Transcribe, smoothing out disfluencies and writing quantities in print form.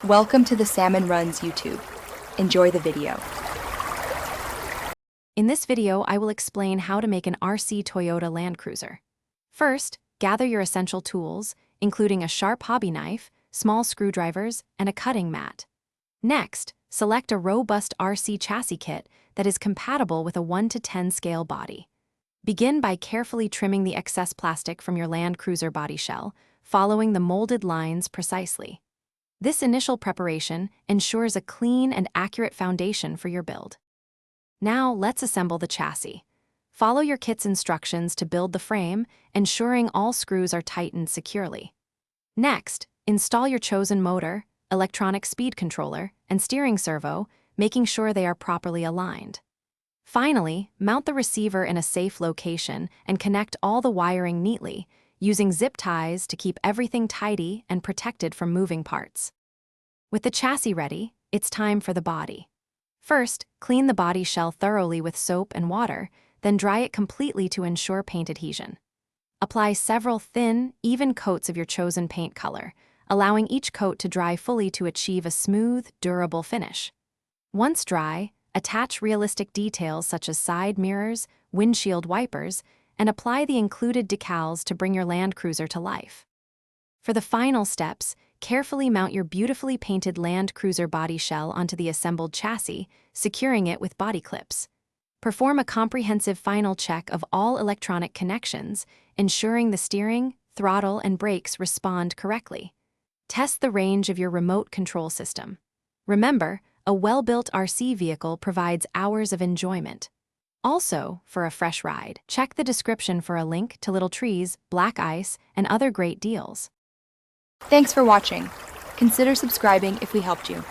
Welcome to the Salmon Runs YouTube. Enjoy the video. In this video, I will explain how to make an RC Toyota Land Cruiser. First, gather your essential tools, including a sharp hobby knife, small screwdrivers, and a cutting mat. Next, select a robust RC chassis kit that is compatible with a 1:10 scale body. Begin by carefully trimming the excess plastic from your Land Cruiser body shell, following the molded lines precisely. This initial preparation ensures a clean and accurate foundation for your build. Now, let's assemble the chassis. Follow your kit's instructions to build the frame, ensuring all screws are tightened securely. Next, install your chosen motor, electronic speed controller, and steering servo, making sure they are properly aligned. Finally, mount the receiver in a safe location and connect all the wiring neatly, using zip ties to keep everything tidy and protected from moving parts. With the chassis ready, it's time for the body. First, clean the body shell thoroughly with soap and water, then dry it completely to ensure paint adhesion. Apply several thin, even coats of your chosen paint color, allowing each coat to dry fully to achieve a smooth, durable finish. Once dry, attach realistic details such as side mirrors, windshield wipers, and apply the included decals to bring your Land Cruiser to life. For the final steps, carefully mount your beautifully painted Land Cruiser body shell onto the assembled chassis, securing it with body clips. Perform a comprehensive final check of all electronic connections, ensuring the steering, throttle, and brakes respond correctly. Test the range of your remote control system. Remember, a well-built RC vehicle provides hours of enjoyment. Also, for a fresh ride, check the description for a link to little trees, black ice, and other great deals. Thanks for watching. Consider subscribing if we helped you.